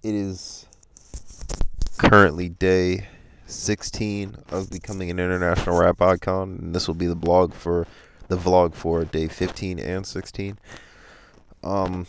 It is currently day 16 of becoming an international rap icon, and this will be the vlog for day 15 and 16. Um,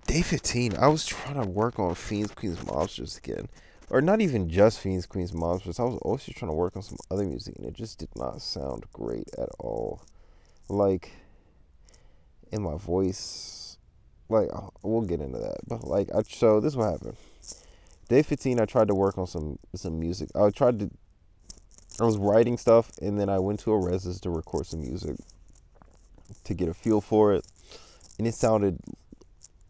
Day 15, I was trying to work on Fiends, Queens, Mobsters again, or not even just Fiends, Queens, Mobsters. I was also trying to work on some other music, and it just did not sound great at all. Like in my voice, like we'll get into that, but so this is what happened. Day 15, I tried to work on some music. I was writing stuff, and then I went to a resis to record some music to get a feel for it, and it sounded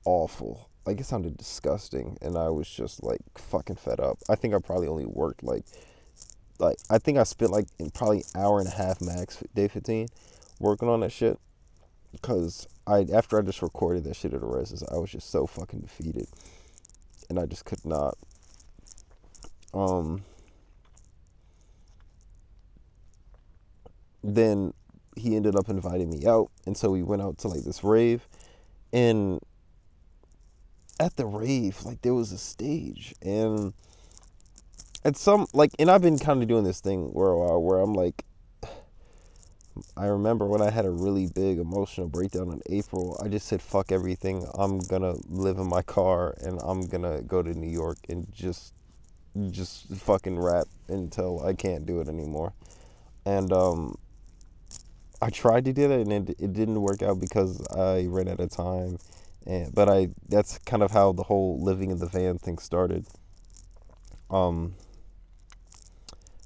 awful. Like, it sounded disgusting, and I was just like fucking fed up. I think I probably only worked like I think I spent like in probably an hour and a half max day 15 working on that shit, because I after I just recorded that shit at a resis, I was just so fucking defeated, and I just could not. Um, then he ended up inviting me out, and so we went out to like this rave, and at the rave, like, there was a stage, and at some like, and I've been kind of doing this thing where I'm like, I remember when I had a really big emotional breakdown in April, I just said fuck everything. I'm gonna live in my car, and I'm gonna go to New York and just fucking rap until I can't do it anymore. And I tried to do that, and it didn't work out because I ran out of time. And but I that's kind of how the whole living in the van thing started. Um,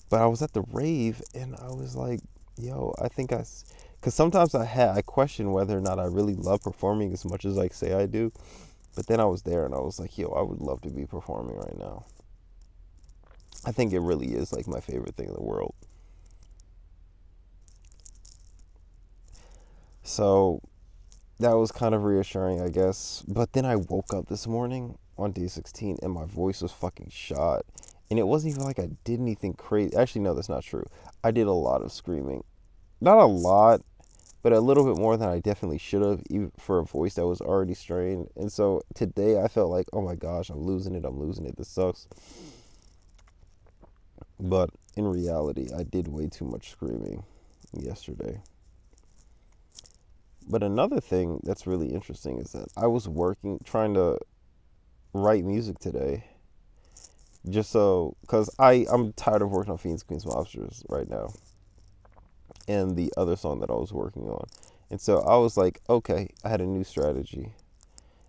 but I was at the rave, and I was like, yo, I think because sometimes I question whether or not I really love performing as much as I say I do. But then I was there, and I was like, yo, I would love to be performing right now. I think it really is like my favorite thing in the world. So that was kind of reassuring, I guess. But then I woke up this morning on day 16, and my voice was fucking shot. And it wasn't even like I did anything crazy. Actually, no, that's not true. I did a lot of screaming. Not a lot, but a little bit more than I definitely should have, even for a voice that was already strained. And so today I felt like, oh my gosh, I'm losing it. I'm losing it. This sucks. But in reality, I did way too much screaming yesterday. But another thing that's really interesting is that I was trying to write music today, just so, because I'm tired of working on Fiends, Queens, Mobsters right now, and the other song that I was working on. And so I was like, okay, I had a new strategy.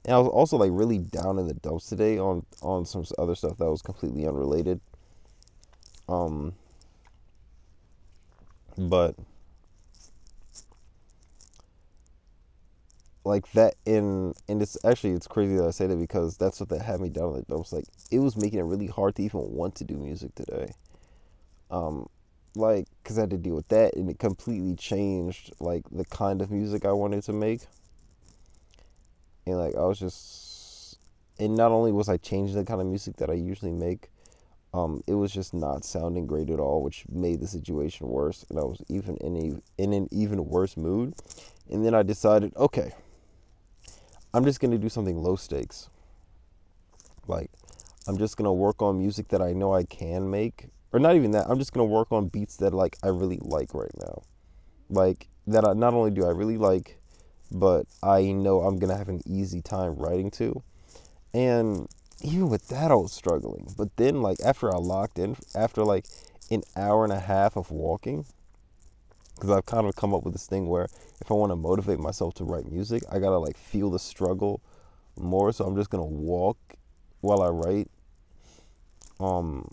And I was also like really down in the dumps today on some other stuff that was completely unrelated. Um, but like that and it's crazy that I say that, because that's what that had me down in the dumps. Like, it was making it really hard to even want to do music today. Um, like, because I had to deal with that, and it completely changed like the kind of music I wanted to make. And like, I was just, and not only was I changing the kind of music that I usually make, it was just not sounding great at all, which made the situation worse, and I was even in an even worse mood. And then I decided, okay, I'm just gonna do something low stakes. Like, I'm just gonna work on music that I know I can make, or not even that. I'm just gonna work on beats that like I really like right now, like that. I not only do I really like, but I know I'm gonna have an easy time writing to. And even with that, I was struggling. But then, like, after I locked in, after like an hour and a half of walking, because I've kind of come up with this thing where if I want to motivate myself to write music, I gotta like feel the struggle more. So I'm just gonna walk while I write. Um,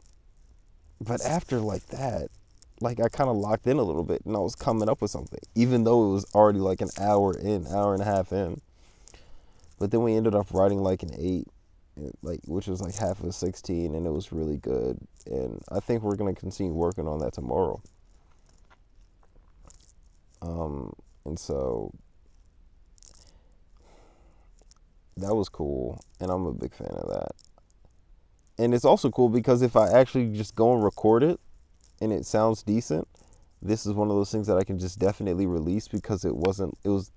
but after like that, like, I kind of locked in a little bit, and I was coming up with something, even though it was already like an hour in, hour and a half in. But then we ended up writing like an 8, like, which was like half of a 16, and it was really good. And I think we're gonna continue working on that tomorrow. Um, and so that was cool, and I'm a big fan of that. And it's also cool because if I actually just go and record it and it sounds decent, this is one of those things that I can just definitely release, because it wasn't. It was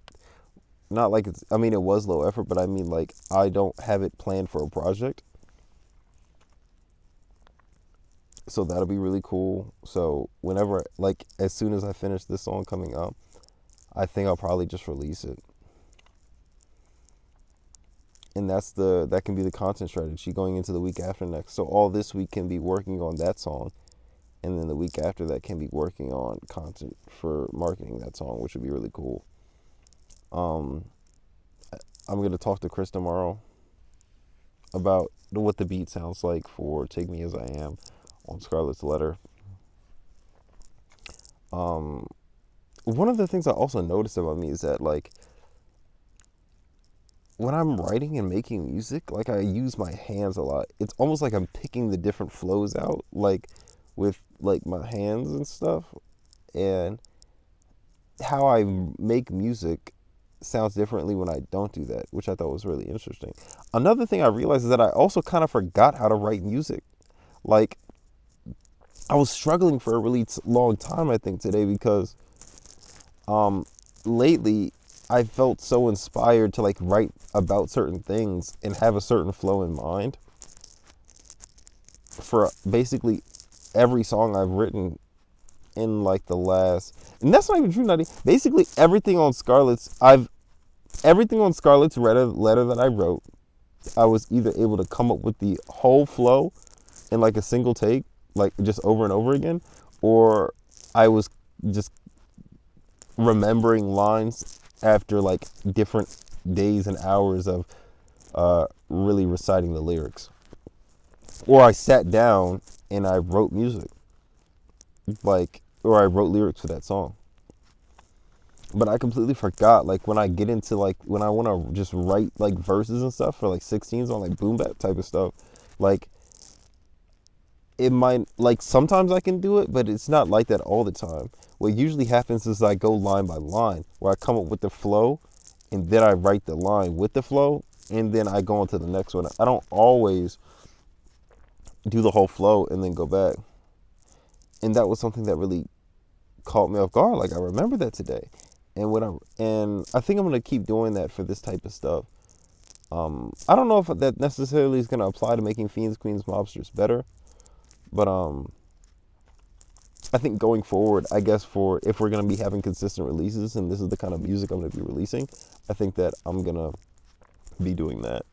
not like it's, I mean, it was low effort, but I mean, like, I don't have it planned for a project. So that'll be really cool. So whenever, like, as soon as I finish this song coming up, I think I'll probably just release it. And that can be the content strategy going into the week after next. So all this week can be working on that song, and then the week after that can be working on content for marketing that song, which would be really cool. Um, I'm gonna talk to Chris tomorrow about what the beat sounds like for "Take Me as I Am" on Scarlet's Letter. Um, One of the things I also noticed about me is that, like, when I'm writing and making music, like, I use my hands a lot. It's almost like I'm picking the different flows out, like, with like my hands and stuff. And how I make music sounds differently when I don't do that, which I thought was really interesting. Another thing I realized is that I also kind of forgot how to write music. Like, I was struggling for a really long time, I think, today, because um, lately I felt so inspired to, like, write about certain things and have a certain flow in mind for basically every song I've written in, like, the last, and that's not even true, Nutty. Basically everything on Scarlet's letter that I wrote, I was either able to come up with the whole flow in, like, a single take, like, just over and over again, or I was just remembering lines after, like, different days and hours of really reciting the lyrics. Or I sat down and I wrote music, like, or I wrote lyrics for that song. But I completely forgot, like, when I get into, like, when I want to just write, like, verses and stuff for, like, 16s on, like, boom bap type of stuff, like, it might, like, sometimes I can do it, but it's not like that all the time. What usually happens is I go line by line, where I come up with the flow, and then I write the line with the flow, and then I go on to the next one. I don't always do the whole flow and then go back. And that was something that really caught me off guard. Like, I remember that today. And I think I'm gonna keep doing that for this type of stuff. I don't know if that necessarily is gonna apply to making Fiends, Queens, Mobsters better, but I think going forward, I guess, for if we're gonna be having consistent releases and this is the kind of music I'm gonna be releasing, I think that I'm gonna be doing that.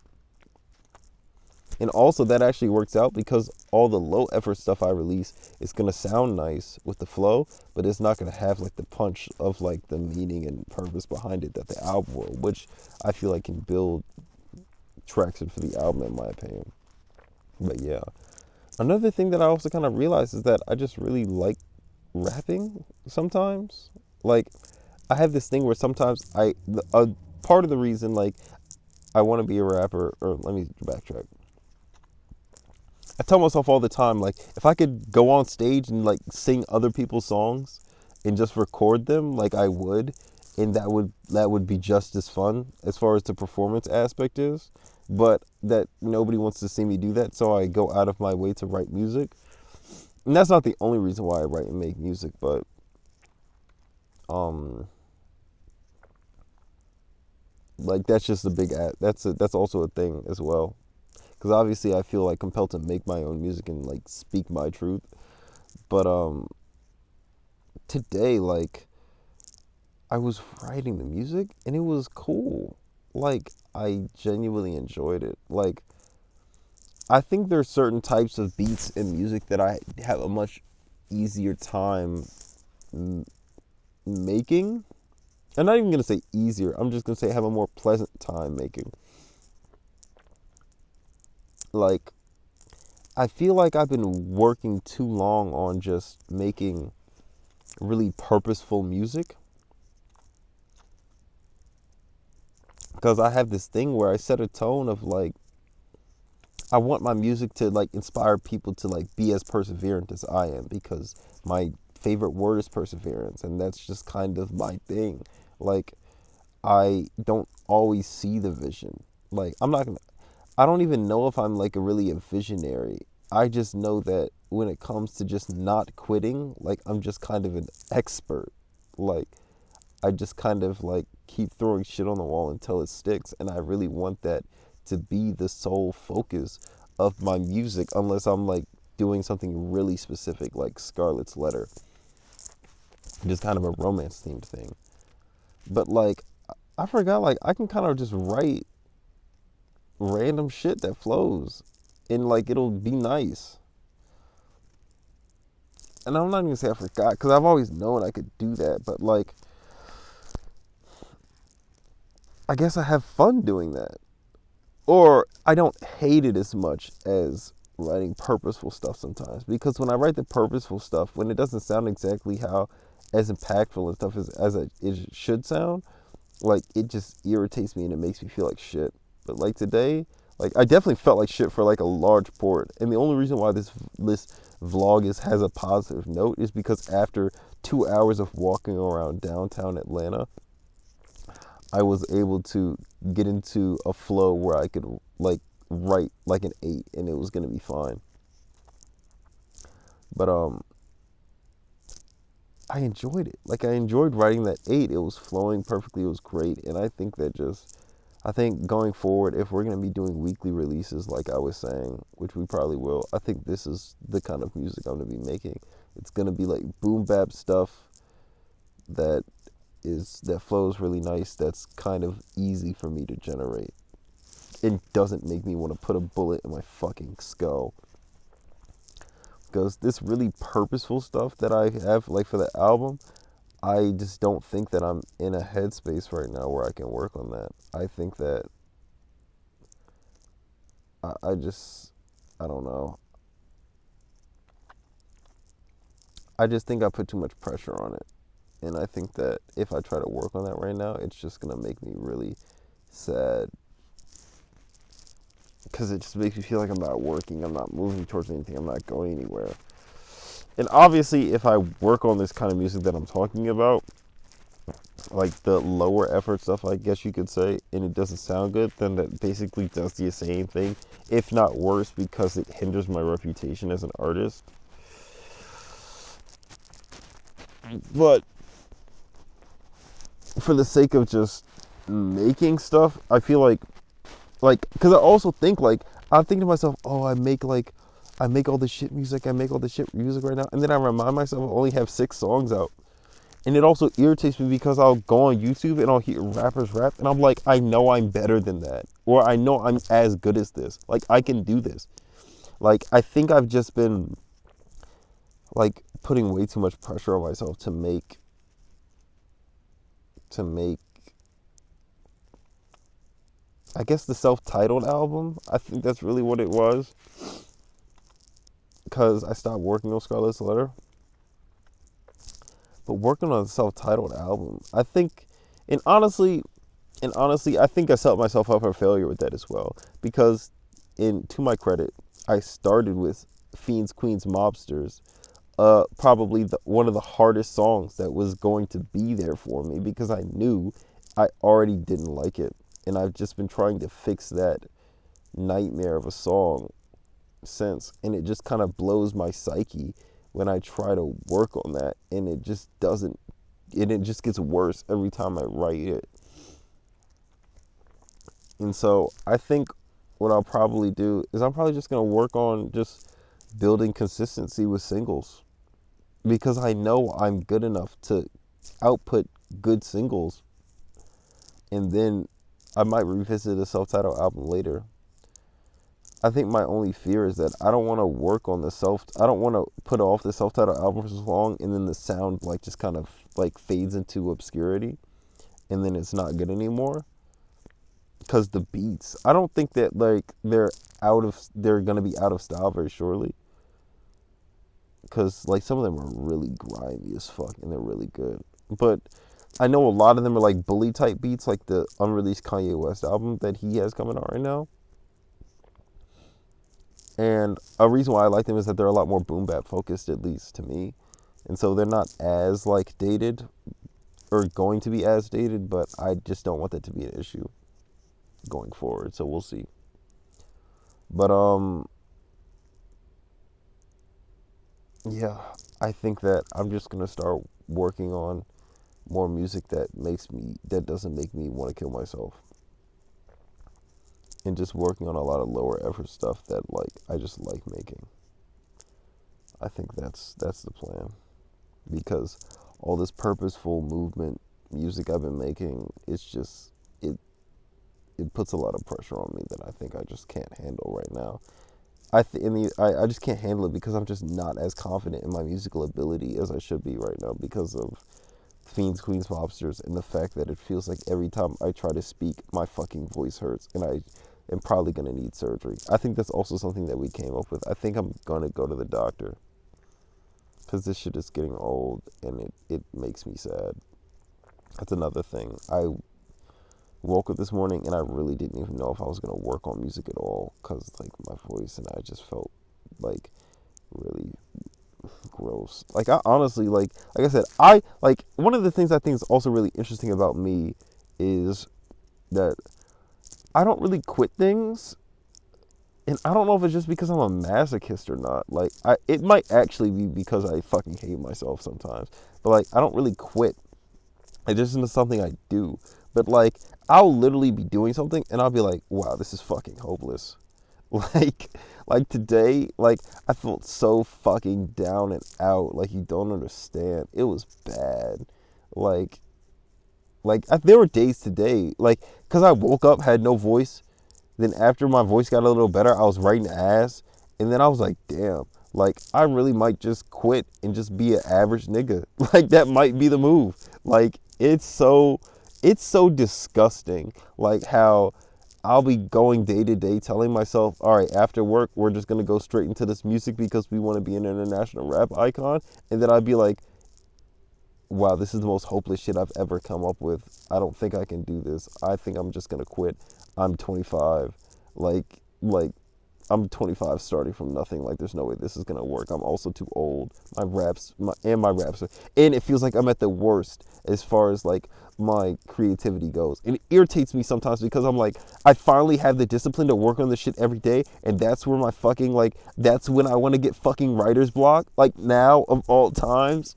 And also, that actually works out because all the low effort stuff I release is going to sound nice with the flow, but it's not going to have, like, the punch of, like, the meaning and purpose behind it that the album will, which I feel like can build traction for the album, in my opinion. But yeah. Another thing that I also kind of realized is that I just really like rapping sometimes. Like, I have this thing where sometimes a part of the reason, like, I want to be a rapper, or let me backtrack. I tell myself all the time, like, if I could go on stage and, like, sing other people's songs and just record them, like, I would, and that would be just as fun as far as the performance aspect is. But that nobody wants to see me do that, so I go out of my way to write music. And that's not the only reason why I write and make music, but um, like, that's just a big that's also a thing as well. Because obviously I feel, like, compelled to make my own music and, like, speak my truth. But today, like, I was writing the music and it was cool. Like, I genuinely enjoyed it. Like, I think there's certain types of beats in music that I have a much easier time making. I'm not even gonna say easier. I'm just gonna say I have a more pleasant time making. Like, I feel like I've been working too long on just making really purposeful music, because I have this thing where I set a tone of, like, I want my music to, like, inspire people to, like, be as perseverant as I am, because my favorite word is perseverance, and that's just kind of my thing. Like, I don't always see the vision. Like, I don't even know if I'm, like, a visionary. I just know that when it comes to just not quitting, like, I'm just kind of an expert. Like, I just kind of, like, keep throwing shit on the wall until it sticks, and I really want that to be the sole focus of my music, unless I'm like doing something really specific like Scarlet's Letter, just kind of a romance themed thing. But like I forgot, like I can kind of just write random shit that flows, and like it'll be nice. And I'm not even gonna say I forgot, because I've always known I could do that, but like I guess I have fun doing that. Or I don't hate it as much as writing purposeful stuff sometimes. Because when I write the purposeful stuff, when it doesn't sound exactly how as impactful and stuff as it should sound, like it just irritates me and it makes me feel like shit. But like today, like I definitely felt like shit for like a large port. And the only reason why this vlog has a positive note is because after 2 hours of walking around downtown Atlanta, I was able to get into a flow where I could like write like an 8 and it was gonna be fine. But I enjoyed it. Like I enjoyed writing that 8. It was flowing perfectly. It was great. And I think going forward, if we're gonna be doing weekly releases like I was saying, which we probably will, I think this is the kind of music I'm gonna be making. It's gonna be like boom bap stuff that that flows really nice, that's kind of easy for me to generate. It doesn't make me want to put a bullet in my fucking skull. Because this really purposeful stuff that I have, like for the album, I just don't think that I'm in a headspace right now where I can work on that. I think that I just, I don't know. I just think I put too much pressure on it. And I think that if I try to work on that right now, it's just going to make me really sad. Because it just makes me feel like I'm not working, I'm not moving towards anything, I'm not going anywhere. And obviously, if I work on this kind of music that I'm talking about, like the lower effort stuff, I guess you could say, and it doesn't sound good, then that basically does the same thing, if not worse, because it hinders my reputation as an artist. But for the sake of just making stuff, I feel like, because I also think like, I'm thinking to myself, oh, I make all this shit music, I make all this shit music right now, and then I remind myself I only have 6 songs out. And it also irritates me because I'll go on YouTube and I'll hear rappers rap, and I'm like, I know I'm better than that, or I know I'm as good as this. Like I can do this. Like I think I've just been like putting way too much pressure on myself to make I guess the self-titled album. I think that's really what it was, because I stopped working on Scarlet's Letter. But working on a self-titled album, I think, and honestly, I think I set myself up for failure with that as well. Because, to my credit, I started with Fiends, Queens, Mobsters, probably one of the hardest songs that was going to be there for me, because I knew I already didn't like it, and I've just been trying to fix that nightmare of a song since, and it just kind of blows my psyche when I try to work on that, and it just doesn't, and it just gets worse every time I write it. And so I think what I'll probably do is I'm probably just going to work on just building consistency with singles, because I know I'm good enough to output good singles, and then I might revisit a self-titled album later. I think my only fear is that I don't want to work on I don't want to put off the self-titled album for so long, and then the sound like just kind of like fades into obscurity, and then it's not good anymore. Because the beats, I don't think that like they're gonna be out of style very shortly. Because like some of them are really grimy as fuck, and they're really good. But I know a lot of them are like bully type beats, like the unreleased Kanye West album that he has coming out right now. And a reason why I like them is that they're a lot more boom bap focused, at least to me. And so they're not as like dated, or going to be as dated, but I just don't want that to be an issue going forward. So we'll see. But yeah, I think that I'm just gonna start working on more music that doesn't make me want to kill myself, and just working on a lot of lower effort stuff that like I just like making. I think that's the plan, because all this purposeful movement music I've been making, it it puts a lot of pressure on me that I think I just can't handle right now. I just can't handle it because I'm just not as confident in my musical ability as I should be right now because of Fiends, Queens, Mobsters, and the fact that it feels like every time I try to speak, my fucking voice hurts, and I am probably gonna need surgery. I think that's also something that we came up with. I think I'm gonna go to the doctor because this shit is getting old, and it makes me sad. That's another thing. I woke up this morning and I really didn't even know if I was gonna work on music at all because like my voice, and I just felt like really gross. Like I honestly like I said, I like one of the things I think is also really interesting about me is that I don't really quit things, and I don't know if it's just because I'm a masochist or not. Like it might actually be because I fucking hate myself sometimes. But like I don't really quit. It just isn't something I do. But like I'll literally be doing something and I'll be like, wow, this is fucking hopeless. Like like today, like I felt so fucking down and out. Like you don't understand. It was bad. Like there were days today, like cuz I woke up had no voice. Then after my voice got a little better, I was writing ass, and then I was like, damn, like I really might just quit and just be an average nigga. Like that might be the move. Like it's so disgusting. Like how I'll be going day to day telling myself, all right, after work, we're just gonna go straight into this music because we want to be an international rap icon, and then I'd be like, wow, this is the most hopeless shit I've ever come up with. I don't think I can do this. I think I'm just gonna quit. I'm 25. Like I'm 25 starting from nothing. Like there's no way this is gonna work. I'm also too old. My raps and it feels like I'm at the worst as far as like my creativity goes. And it irritates me sometimes because I'm like, I finally have the discipline to work on this shit every day, and that's where my fucking like that's when I want to get fucking writer's block. Like now of all times,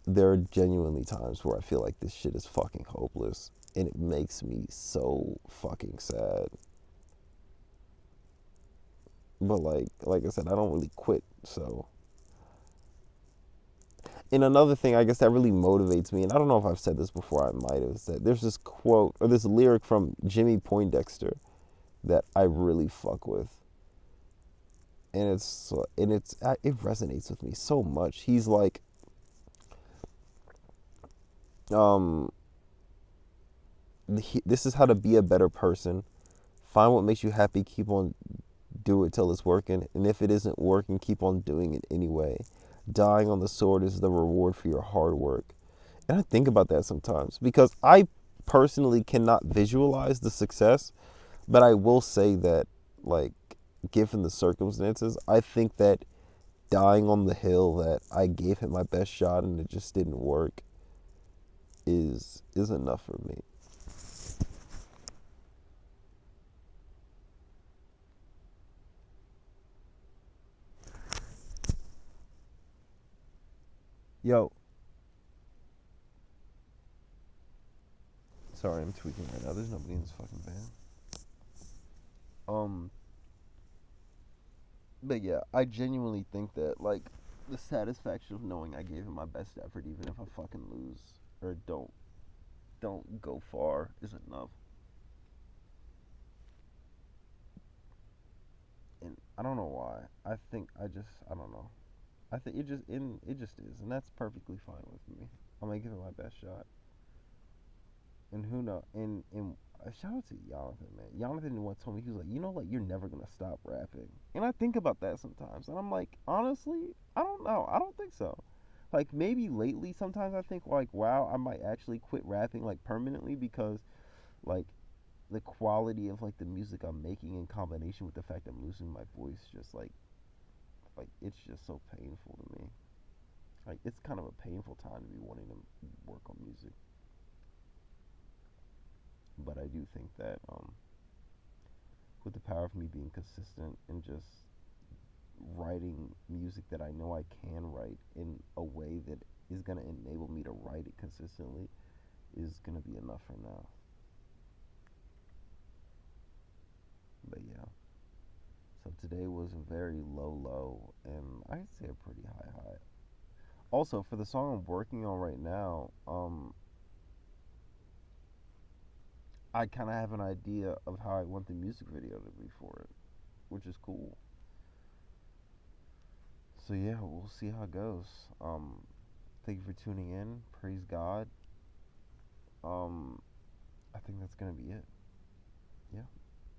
there are genuinely times where I feel like this shit is fucking hopeless, and it makes me so fucking sad. But like I said, I don't really quit. So, and another thing I guess that really motivates me, and I don't know if I've said this before, I might have said, there's this quote or this lyric from Jimmy Poindexter that I really fuck with, and it resonates with me so much. He's like, um, this is how to be a better person. Find what makes you happy. Keep on do it till it's working, and if it isn't working, keep on doing it anyway. Dying on the sword is the reward for your hard work. And I think about that sometimes because I personally cannot visualize the success, but I will say that, like, given the circumstances, I think that dying on the hill that I gave it my best shot and it just didn't work is enough for me. Yo, sorry, I'm tweaking right now. There's nobody in this fucking van. Um, But yeah, I genuinely think that like the satisfaction of knowing I gave it my best effort, even if I fucking lose or don't go far, is enough. And I don't know why. I don't know. I think it just is, and that's perfectly fine with me. I'm gonna give it my best shot. And who knows? And shout out to Jonathan, man. Jonathan once told me, he was like, you know, like you're never gonna stop rapping. And I think about that sometimes, and I'm like, honestly, I don't know. I don't think so. Like maybe lately, sometimes I think like, wow, I might actually quit rapping like permanently because like the quality of like the music I'm making in combination with the fact I'm losing my voice, just like it's just so painful to me. Like it's kind of a painful time to be wanting to work on music. But I do think that with the power of me being consistent and just writing music that I know I can write in a way that is going to enable me to write it consistently is going to be enough for now. But yeah. So today was a very low low and I'd say a pretty high high. Also, for the song I'm working on right now, I kind of have an idea of how I want the music video to be for it, which is cool. So yeah, we'll see how it goes. Thank you for tuning in. Praise God. Um, I think that's gonna be it. Yeah.